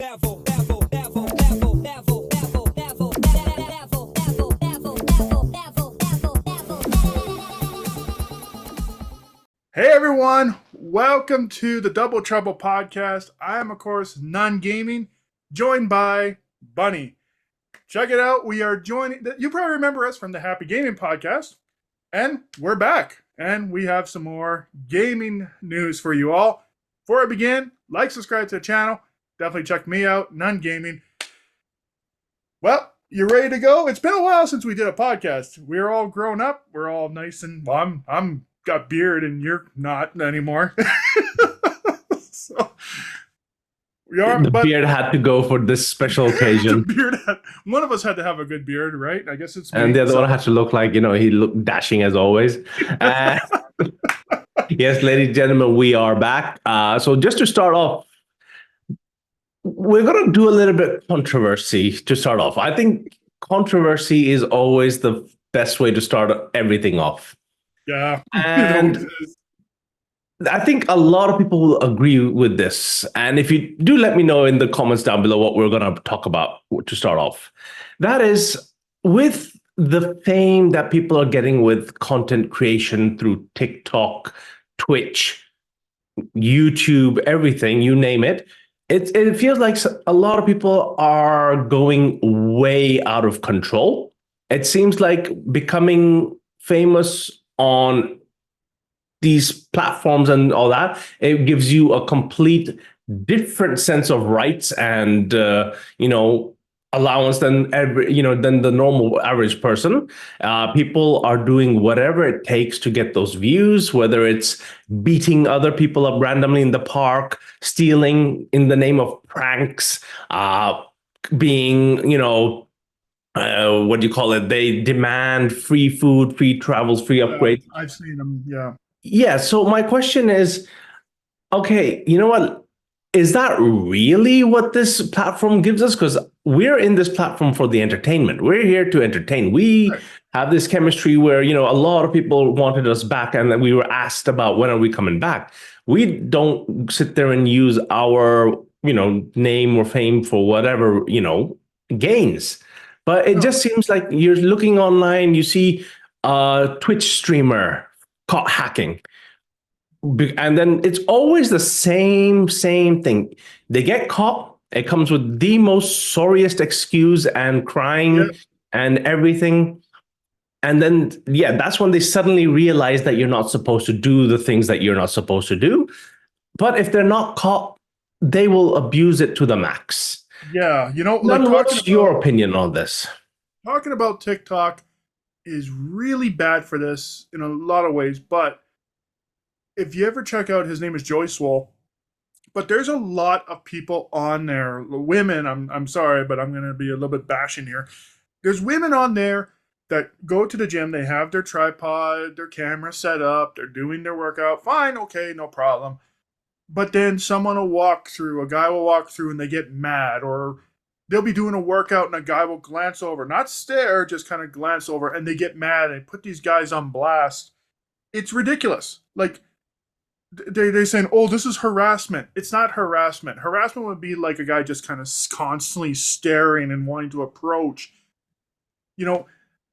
Hey everyone, welcome to the Double Trouble podcast. I am, of course, Nunn Gaming, joined by Bunny. Check it out. We are joining. You probably remember us from the Happy Gaming podcast, and we're back. And we have some more gaming news for you all. Before I begin, like, subscribe to the channel. Definitely check me out, Nunn Gaming. Well, you ready to go? It's been a while since we did a podcast. We're all grown up. We're all nice and well, I'm got beard and you're not anymore. So we are. The beard had to go for this special occasion. One of us had to have a good beard, right? I guess it's me. And the other one had to look like, he looked dashing as always. Yes, ladies and gentlemen, we are back. So just to start off, we're going to do a little bit controversy to start off. I think controversy is always the best way to start everything off. Yeah. And I think a lot of people will agree with this. And if you do, let me know in the comments down below what we're going to talk about to start off. That is, with the fame that people are getting with content creation through TikTok, Twitch, YouTube, everything, you name it. It feels like a lot of people are going way out of control. It seems like becoming famous on these platforms and all that, it gives you a complete different sense of rights and allowance than than the normal average person. People are doing whatever it takes to get those views, whether it's beating other people up randomly in the park, stealing in the name of pranks, being what do you call it? They demand free food, free travels, free upgrades. I've seen them. Yeah. Yeah. So my question is, okay, you know what? Is that really what this platform gives us? Because we're in this platform for the entertainment. We're here to entertain. We have this chemistry where, a lot of people wanted us back and then we were asked about when are we coming back. We don't sit there and use our, name or fame for whatever, gains. But it just seems like you're looking online, you see a Twitch streamer caught hacking. And then it's always the same thing. They get caught. It comes with the most sorriest excuse and crying and everything. And then, that's when they suddenly realize that you're not supposed to do the things that you're not supposed to do. But if they're not caught, they will abuse it to the max. Yeah. What's your opinion on this? Talking about TikTok is really bad for this in a lot of ways, but if you ever check out, his name is Joey Swole, but there's a lot of people on there, women, I'm sorry, but I'm going to be a little bit bashing here. There's women on there that go to the gym, they have their tripod, their camera set up, they're doing their workout, fine, okay, no problem. But then a guy will walk through and they get mad, or they'll be doing a workout and a guy will glance over, not stare, just kind of glance over, and they get mad and put these guys on blast. It's ridiculous. Like, they're saying, oh, this is harassment. It's not harassment. Harassment would be like a guy just kind of constantly staring and wanting to approach.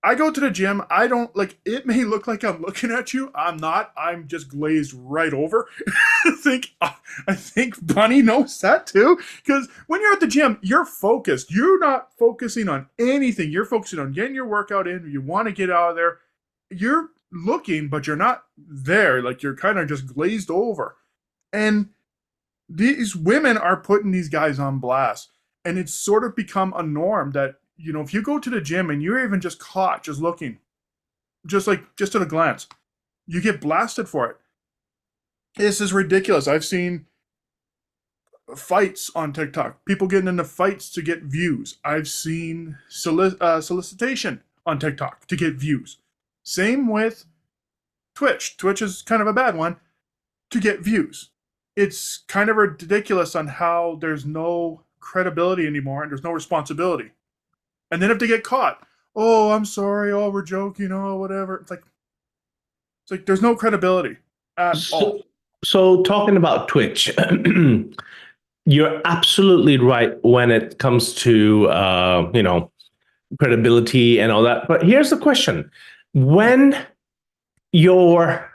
I go to the gym. I don't it may look like I'm looking at you. I'm not. I'm just glazed right over. I think Bunny knows that too. Because when you're at the gym, you're focused. You're not focusing on anything. You're focusing on getting your workout in. You want to get out of there. You're looking, but you're not there. Like, you're kind of just glazed over. And these women are putting these guys on blast. And it's sort of become a norm that, if you go to the gym and you're even just caught just looking, just at a glance, you get blasted for it. This is ridiculous. I've seen fights on TikTok, people getting into fights to get views. I've seen solicitation on TikTok to get views. Same with Twitch. Twitch is kind of a bad one to get views. It's kind of ridiculous on how there's no credibility anymore and there's no responsibility. And then if they get caught, oh, I'm sorry, oh, we're joking, oh, whatever. It's like there's no credibility at all. So talking about Twitch, You're absolutely right when it comes to credibility and all that. But here's the question: when your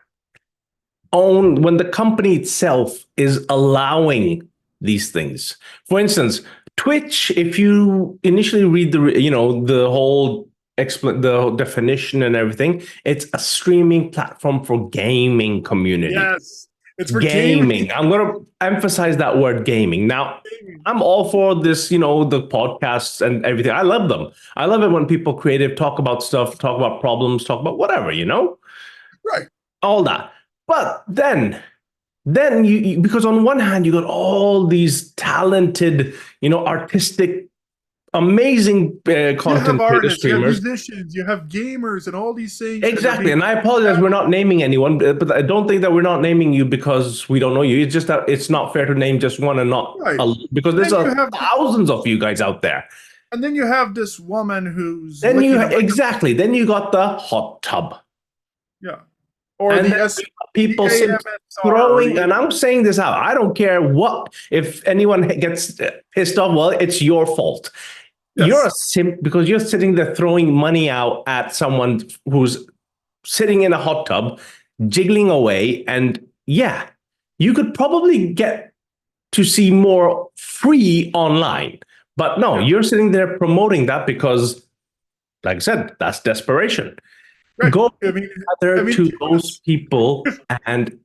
when the company itself is allowing these things, for instance, Twitch, if you initially read the whole the definition and everything, it's a streaming platform for gaming community. Yes, it's for gaming. Gaming. I'm going to emphasize that word gaming. Now, I'm all for this, the podcasts and everything. I love them. I love it when people creative talk about stuff, talk about problems, talk about whatever. Right. All that. But then because on one hand you got all these talented, artistic, amazing You have content creator artists, you have streamers. musicians, you have gamers, and all these things that are Exactly. being. And I apologize, we're not naming anyone, but I don't think that we're not naming you because we don't know you. It's just that it's not fair to name just one and not Right. because there's Then you have, thousands of you guys out there. and then you have this woman who's Then licking a exactly. Then you got the hot tub. yeah, or And the then people AMSR, throwing, and I'm saying this out. I don't care what, if anyone gets pissed off, well, it's your fault. yes. You're a simp because you're sitting there throwing money out at someone who's sitting in a hot tub, jiggling away. And yeah, you could probably get to see more free online. But no, you're sitting there promoting that because, like I said, that's desperation. Right. Go I mean, to those people and,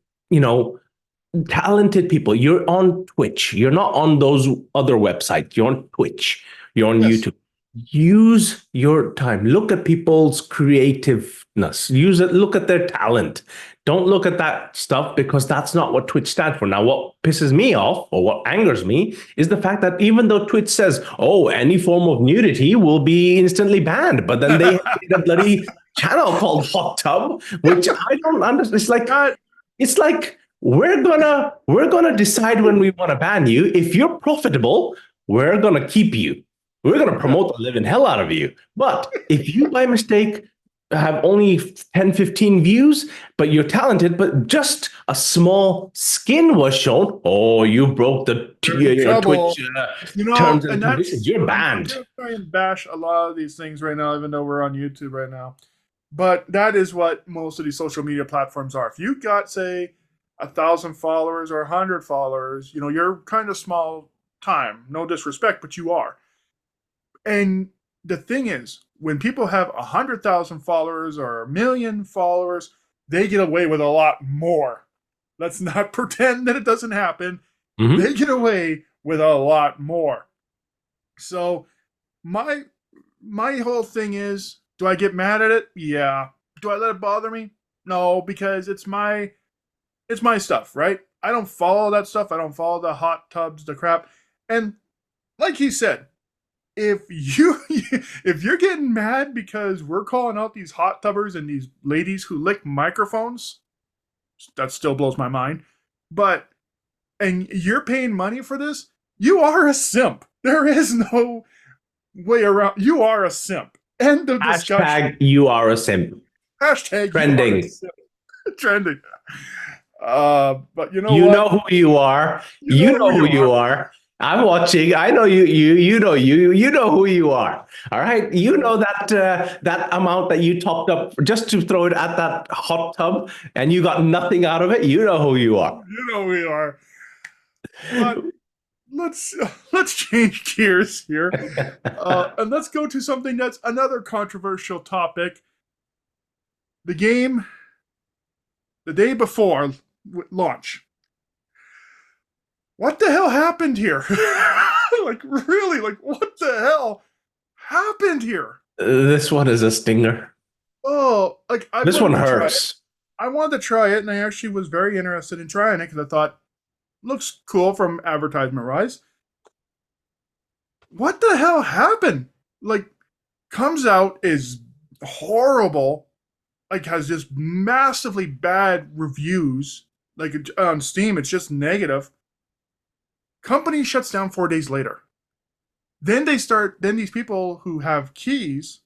talented people. You're on Twitch. You're not on those other websites. You're on Twitch. You're on YouTube. Use your time. Look at people's creativeness. Use it. Look at their talent. Don't look at that stuff because that's not what Twitch stands for. Now, what pisses me off or what angers me is the fact that even though Twitch says, "Oh, any form of nudity will be instantly banned," but then they have a bloody channel called Hot Tub, which I don't understand. It's like we're gonna decide when we want to ban you. If you're profitable, we're gonna keep you. We're gonna promote the living hell out of you. But if you by mistake have only 10, 15 views, but you're talented, but just a small skin was shown, oh, you broke the Twitch terms and conditions. You're banned. I'm going to try and bash a lot of these things right now, even though we're on YouTube right now. But that is what most of these social media platforms are. If you got, say, 1,000 followers or 100 followers, you're kind of small time. No disrespect, but you are. And the thing is, when people have 100,000 followers or 1,000,000 followers, they get away with a lot more. Let's not pretend that it doesn't happen. Mm-hmm. They get away with a lot more. So my whole thing is, do I get mad at it? Yeah. Do I let it bother me? No, because it's my stuff, right? I don't follow that stuff. I don't follow the hot tubs, the crap. And like he said, if you're getting mad because we're calling out these hot tubbers and these ladies who lick microphones, that still blows my mind. And you're paying money for this, you are a simp. There is no way around. You are a simp. End of discussion. Hashtag you are a simp. Hashtag trending. You are a simp. Trending. But you know you what? know who you are. You know who you are. I'm watching. I know you. You know you know who you are. All right. You know that amount that you topped up just to throw it at that hot tub, and you got nothing out of it. You know who you are. You know who you are. But let's change gears here, and let's go to something that's another controversial topic. The game, the day before launch. What the hell happened here? Really, what the hell happened here? This one is a stinger. Oh, this one hurts. I wanted to try it, and I actually was very interested in trying it because I thought, looks cool from advertisement wise. What the hell happened? Comes out, is horrible, has just massively bad reviews. On Steam, it's just negative. Company shuts down 4 days later. Then these people who have keys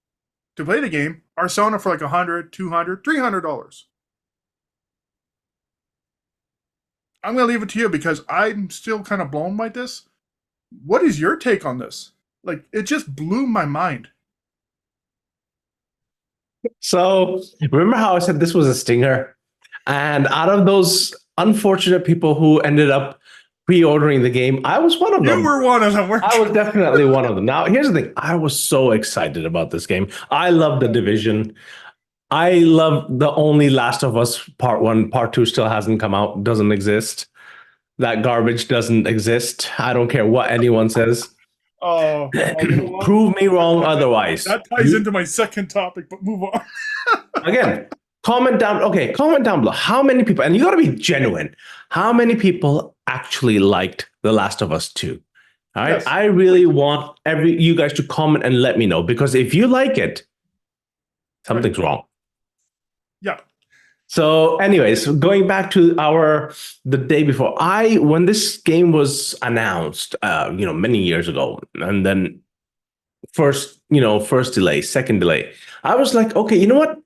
to play the game are selling it for $100, $200, $300. I'm going to leave it to you because I'm still kind of blown by this. What is your take on this? Like, it just blew my mind. So remember how I said this was a stinger? And out of those unfortunate people who ended up pre-ordering the game, I was one of You them. were one of them, weren't I was you? definitely one of them. Now, here's the thing. I was so excited about this game. I love the division. I love the only Last of Us Part 1, Part 2 still hasn't come out, doesn't exist. That garbage doesn't exist. I don't care what anyone says. Oh, you know what? Prove me wrong otherwise. That ties You into my second topic, but move on. again, comment down. Okay, comment down below. How many people, and you got to be genuine, how many people actually liked The Last of Us 2? All right. Yes. I really want every you guys to comment and let me know, because if you like it, Right. something's wrong. Yeah. So, anyways, going back to the day before, when this game was announced, many years ago, and then first delay, second delay, I was like, okay, you know what?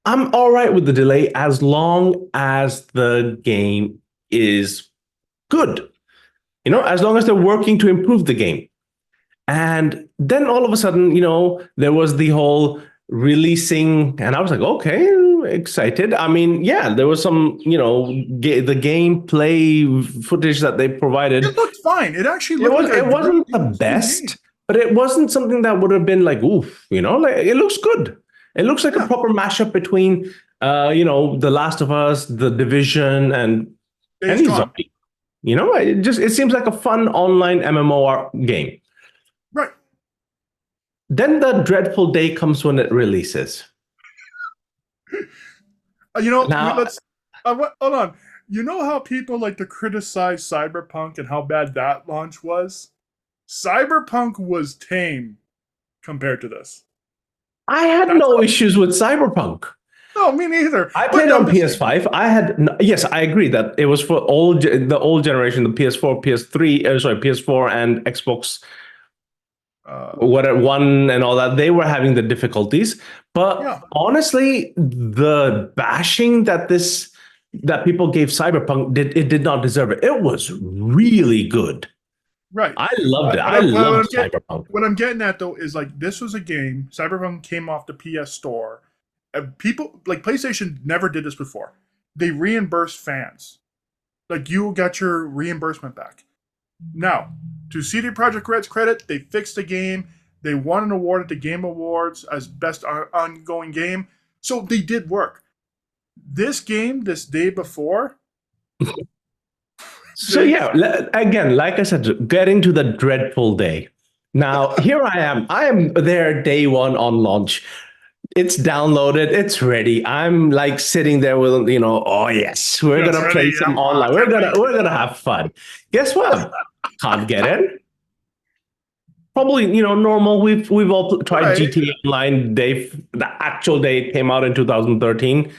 I'm all right with the delay as long as the game is good. Right. As long as they're working to improve the game. And then all of a sudden, there was the whole releasing, and I was like, okay, excited. I mean, yeah, there was some, the gameplay footage that they It provided. looked fine. It actually It looked was like a it very wasn't the interesting best, game. but it wasn't something that would have been like, oof, like it looks good. It looks like a Yeah. proper mashup between, The Last of Us, The Division, and Days any gone. zombie. It seems like a fun online MMO game. Right. Then the dreadful day comes when it releases. Now, Let's. Hold on. You know how people like to criticize Cyberpunk and how bad that launch was? Cyberpunk was tame compared to this. I had That's no how. issues with Cyberpunk. No, me neither. I But played I'm on just saying. PS5. Yes, I agree that it was for the old generation, the PS4, PS3, PS4 and Xbox Uh, what one and all that. They were having the difficulties, but yeah. honestly, the bashing that people gave Cyberpunk did not deserve it. It was really good. Right. I loved it. What I I'm, what loved I'm getting Cyberpunk. what I'm getting at though is like this was a game. Cyberpunk came off the PS Store. And people like PlayStation never did this before. They reimbursed fans. Like you got your reimbursement back. Now, to CD Projekt Red's credit, they fixed the game. They won an award at the Game Awards as best ongoing game. So they did work. This game, this day before, So they yeah, again, like I said, getting to the dreadful day. Now here I am. I am there day one on launch. It's downloaded. It's ready. I'm like sitting there with, oh yes, we're it's gonna ready. play some I'm online. We're can't gonna wait. we're gonna have fun. Guess what? Can't get in. Probably, normal. We've all tried Right. GTA Online. The actual day it came out in 2013,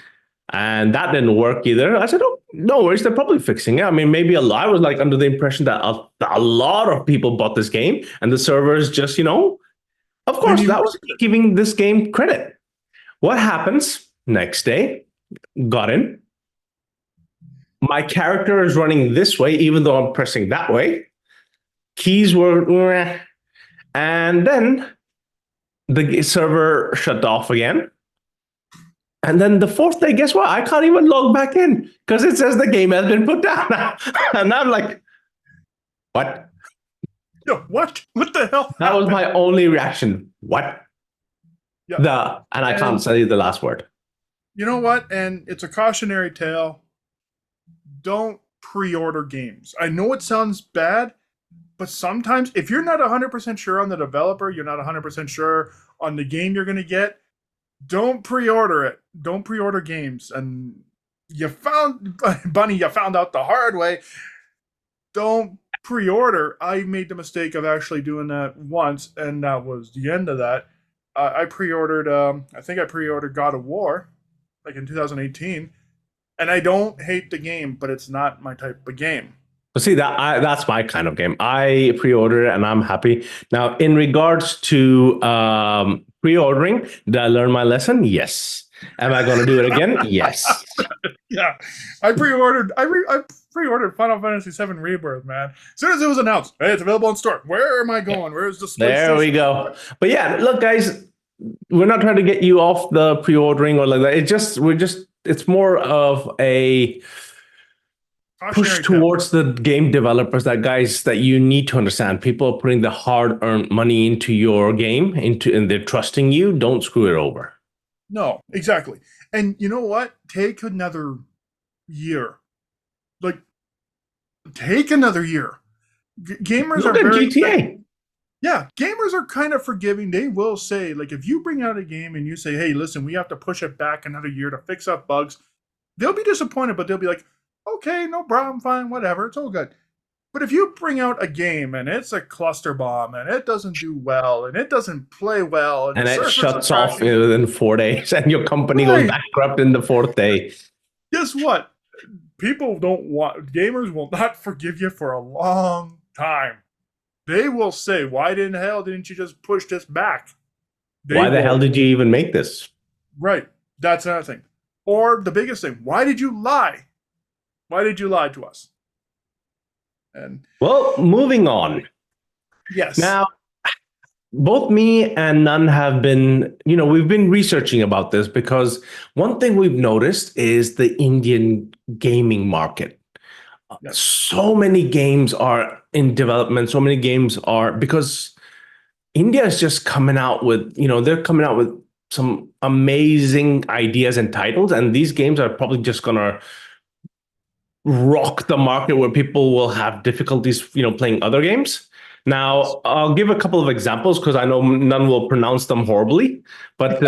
and that didn't work either. I said, oh, no worries. They're probably fixing it. I mean, maybe I was like under the impression that a lot of people bought this game, and the servers just, of Didn't course, even that was accept it. giving this game credit. What happens next day? Got in. My character is running this way, even though I'm pressing that way. Keys were, and then the server shut off again. And then the fourth day, guess what? I can't even log back in because it says the game has been put down. And I'm like, what? Yo, what? What the hell That was happened? my only reaction. What? Yeah. And I can't And say the last word. you know what? And it's a cautionary tale. Don't pre-order games. I know it sounds bad, but sometimes if you're not 100% sure on the developer, you're not 100% sure on the game you're going to get, don't pre-order it. Don't pre-order games. And you found Bunny, you found out the hard way. Don't pre-order. I made the mistake of actually doing that once, and that was the end of that. I pre-ordered. I think I pre-ordered God of War, like in 2018, and I don't hate the game, but it's not my type of game. But see, that's my kind of game. I pre-ordered it and I'm happy. Now, in regards to pre-ordering, did I learn my lesson? Yes. Am I going to do it again? Yes. Yeah, I pre-ordered. pre-ordered Final Fantasy VII Rebirth, man. As soon as it was announced, hey, it's available in store. Where am I going? Where's this There we PlayStation? go. But yeah, look, guys, we're not trying to get you off the pre-ordering or like that. It's more of a push Cautionary tale. towards the game developers that guys that you need to understand. People are putting the hard-earned money into your game, and they're trusting you. Don't screw it over. No, exactly. And you know what? Take another year. Like, take another year. Gamers are Look at very GTA. yeah, gamers are kind of forgiving. They will say, like, if you bring out a game and you say, hey, listen, we have to push it back another year to fix up bugs, they'll be disappointed, but they'll be like, okay, no problem, fine, whatever, it's all good. But if you bring out a game and it's a cluster bomb and it doesn't do well and it doesn't play well and the And it servers are shuts off crashing, within 4 days, and your company goes right? bankrupt in the fourth day. Guess what? People don't want gamers will not forgive you for a long time. They will say, why in hell didn't you just push this back? They Why the hell will. did you even make this? Right. That's another thing. Or the biggest thing, why did you lie? Why did you lie to us? And Well, moving on. yes. Now, both me and Nunn have been, we've been researching about this because one thing we've noticed is the Indian gaming market. Yes. So many games are in development. So many games are because India is just coming out with, they're coming out with some amazing ideas and titles. And these games are probably just going to rock the market where people will have difficulties, playing other games. Now, I'll give a couple of examples because I know none will pronounce them horribly, but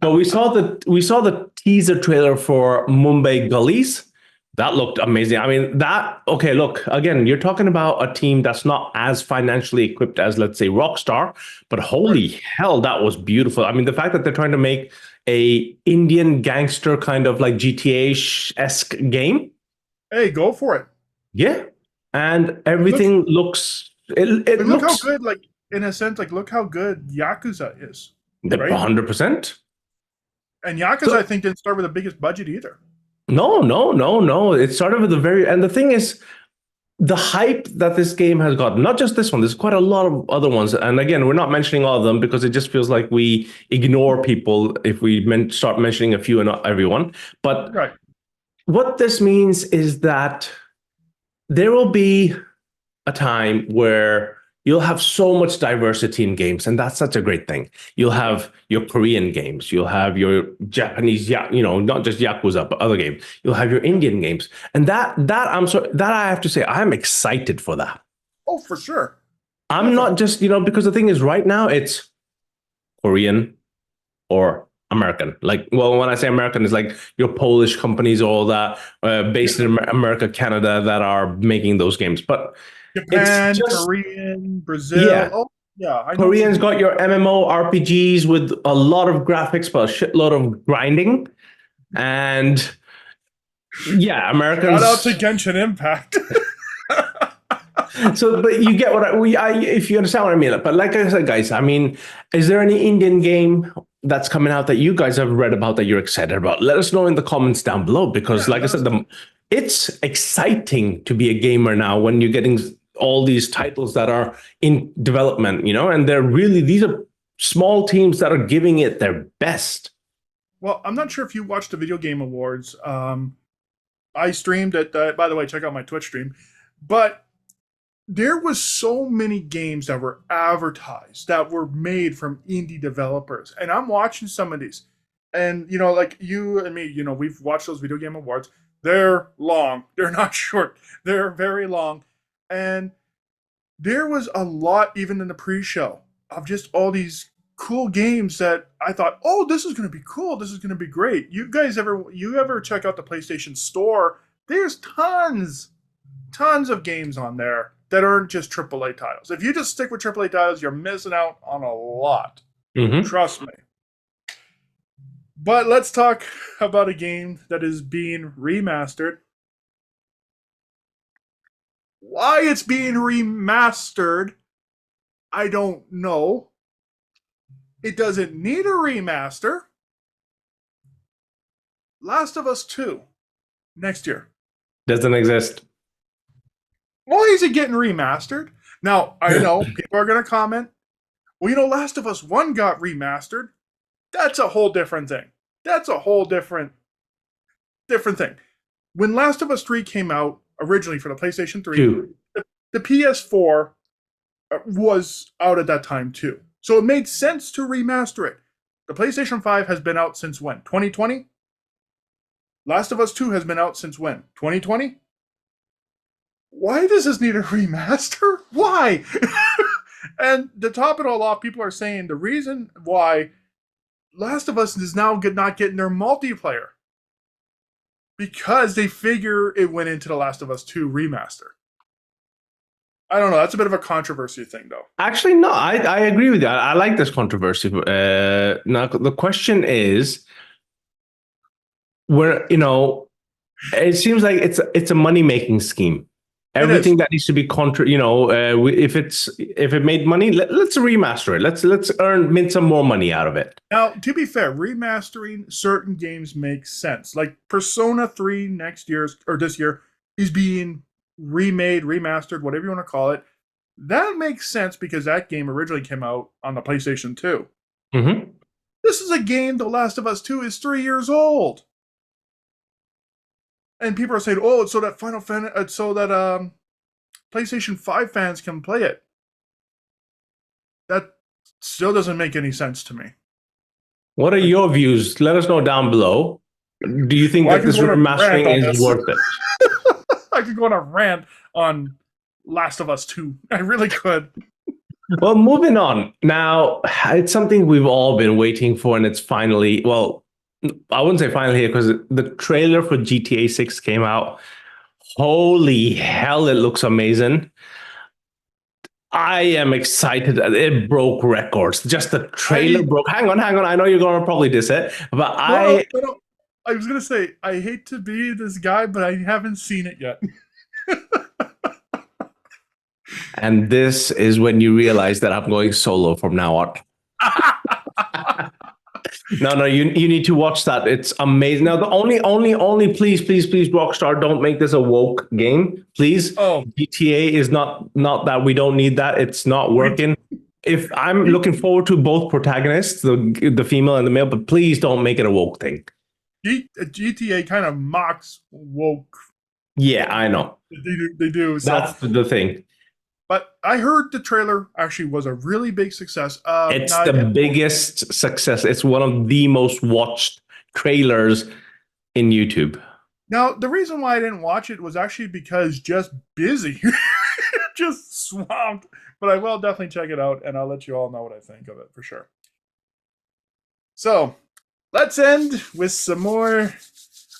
but we saw the teaser trailer for Mumbai Gullies. That looked amazing. I mean, okay, look, again, you're talking about a team that's not as financially equipped as, let's say, Rockstar, but Right. holy hell, that was beautiful. I mean, the fact that they're trying to make a Indian gangster kind of like GTA-esque game. Hey, go for it. Yeah. And It looks everything looks, it and look how looks good, like in a sense, like look how good Yakuza is. Right? 100%. And Yakuza, I So think, didn't start with the biggest budget either. no, no, no, no. It started with the and the thing is, the hype that this game has got, not just this one, there's quite a lot of other ones. And again, we're not mentioning all of them because it just feels like we ignore people if we start mentioning a few and not everyone. But Right. what this means is that there will be a time where you'll have so much diversity in games, and that's such a great thing. You'll have your Korean games, you'll have your Japanese, not just Yakuza, but other games. You'll have your Indian games, and that I have to say, I'm excited for that. Oh, for sure. I'm Definitely. not just because the thing is, right now it's Korean or American. Like, well, when I say American, it's like your Polish companies, all that based in America, Canada, that are making those games, but. It's Japan, just, Korean, Brazil. yeah. Oh, yeah, I know what you Koreans mean. got your MMO RPGs with a lot of graphics, but a shitload of grinding. And yeah, Shout out to Americans. Genshin Impact. So, but you get what if you understand what I mean. But like I said, guys, I mean, is there any Indian game that's coming out that you guys have read about that you're excited about? Let us know in the comments down below because, Yeah, like I let us said, know. it's exciting to be a gamer now when you're getting all these titles that are in development, and these are small teams that are giving it their best. Well, I'm not sure if you watched the Video Game Awards. I streamed it. By the way, check out my Twitch stream. But there was so many games that were advertised that were made from indie developers, and I'm watching some of these, and like you and me, we've watched those Video Game Awards. They're long. They're not short. They're very long, and there was a lot even in the pre-show of just all these cool games that I thought, oh, this is going to be cool. This is going to be great. You ever check out the PlayStation Store? There's tons of games on there that aren't just AAA titles. If you just stick with AAA titles, you're missing out on a lot. Mm-hmm. Trust me. But let's talk about a game that is being remastered. Why it's being remastered, I don't know. It doesn't need a remaster. Last of Us 2 next year. Doesn't exist. Why is it getting remastered? Now, I know people are going to comment, well, Last of Us 1 got remastered. That's a whole different thing. That's a whole different thing. When Last of Us 3 came out originally for the PlayStation 3, Two. the PS4 was out at that time too. So it made sense to remaster it. The PlayStation 5 has been out since when? 2020? Last of Us 2 has been out since when? 2020? Why does this need a remaster? Why? And to top it all off, people are saying the reason why Last of Us is now not getting their multiplayer because they figure it went into the Last of Us 2 remaster. I don't know. That's a bit of a controversy thing, though. Actually, no, I agree with you. I like this controversy. Now, the question is, where it seems like it's a money making scheme. Everything that needs to be if it made money, let's remaster it. Let's mint some more money out of it. Now, to be fair, remastering certain games makes sense. Like Persona 3 this year is being remade, remastered, whatever you want to call it. That makes sense because that game originally came out on the PlayStation 2. Mm-hmm. This is a game, The Last of Us 2 is 3 years old. And people are saying, "Oh, it's so that PlayStation 5 fans can play it." That still doesn't make any sense to me. What are your views? Let us know down below. Do you think that this remastering is worth it? I could go on a rant on Last of Us 2. I really could. Well, moving on. Now, it's something we've all been waiting for, and it's finally, well, I wouldn't say finally here because the trailer for GTA 6 came out. Holy hell, it looks amazing. I am excited. It broke records. Just the trailer broke. Hang on. I know you're going to probably diss it, but no. I was going to say, I hate to be this guy, but I haven't seen it yet. And this is when you realize that I'm going solo from now on. No, you need to watch that. It's amazing. Now, the only, please, Rockstar, don't make this a woke game, please. Oh, GTA is not that. We don't need that. It's not working. If I'm looking forward to both protagonists, the female and the male, but please don't make it a woke thing. GTA kind of mocks woke. Yeah, I know. They do. So. That's the thing. But I heard the trailer actually was a really big success. It's the biggest success. It's one of the most watched trailers in YouTube. Now, the reason why I didn't watch it was actually because just busy. Just swamped. But I will definitely check it out, and I'll let you all know what I think of it for sure. So, let's end with some more.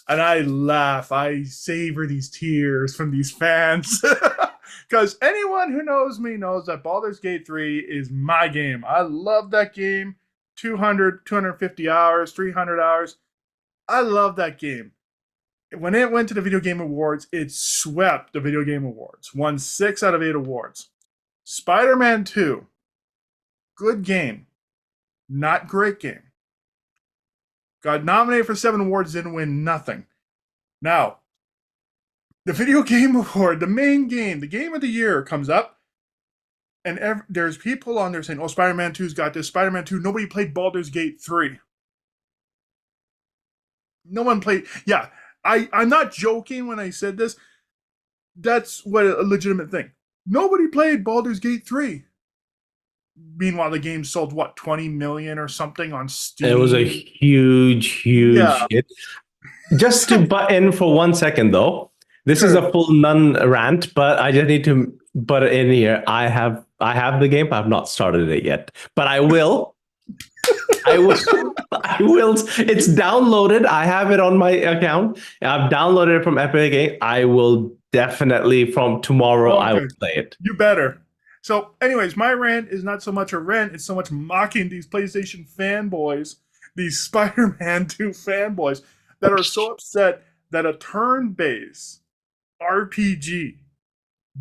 And I laugh. I savor these tears from these fans. Because anyone who knows me knows that Baldur's Gate 3 is my game. I love that game. 200, 250 hours, 300 hours. I love that game. When it went to the Video Game Awards, it swept the Video Game Awards. Won 6 out of 8 awards. Spider-Man 2. Good game. Not great game. Got nominated for 7 awards, didn't win nothing. Now, the Video Game Award, the main game, the game of the year comes up, and there's people on there saying, "Oh, Spider-Man 2's got this. Spider-Man 2, nobody played Baldur's Gate 3." No one played. Yeah, I'm not joking when I said this. That's what a legitimate thing. Nobody played Baldur's Gate 3. Meanwhile, the game sold, 20 million or something on Steam? It was a huge hit. Just to butt in for 1 second, though. This is a full Nunn rant, but I just need to butt it in here. I have the game. I've not started it yet, but I will. I will. It's downloaded. I have it on my account. I've downloaded it from Epic Game. I will definitely from tomorrow. I will play it. You better. So, anyways, my rant is not so much a rant. It's so much mocking these PlayStation fanboys, these Spider-Man 2 fanboys that are so upset that a turn-based RPG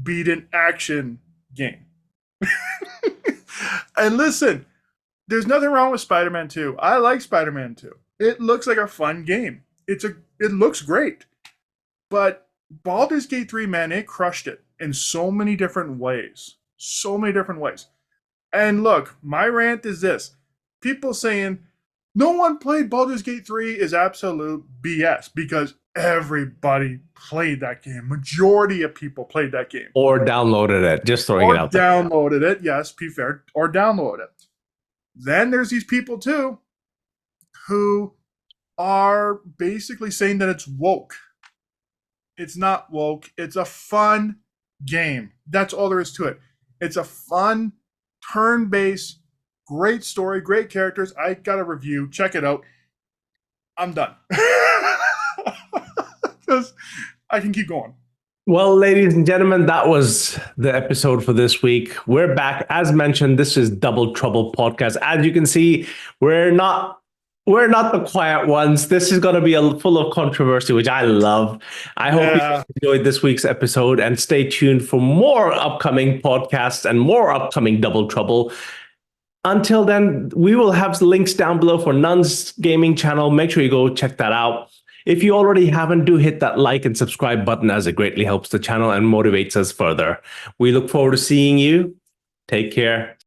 beat an action game. And listen, there's nothing wrong with Spider-Man 2. I like Spider-Man 2. It looks like a fun game. It looks great. But Baldur's Gate 3, man, it crushed it in so many different ways. So many different ways. And look, my rant is this. People saying no one played Baldur's Gate 3 is absolute BS because everybody played that game. Majority of people played that game. Or downloaded it, just throwing Or it out there. downloaded it, yes, be fair, or downloaded it. Then there's these people too who are basically saying that it's woke. It's not woke. It's a fun game. That's all there is to it. It's a fun, turn-based, great story, great characters. I got a review. Check it out. I'm done. Because I can keep going. Well, ladies and gentlemen, that was the episode for this week. We're back. As mentioned, this is Double Trouble Podcast. As you can see, we're not the quiet ones. This is going to be full of controversy, which I love. I hope you enjoyed this week's episode and stay tuned for more upcoming podcasts and more upcoming Double Trouble. Until then, we will have links down below for Nunn's gaming channel. Make sure you go check that out. If you already haven't, do hit that like and subscribe button as it greatly helps the channel and motivates us further. We look forward to seeing you. Take care.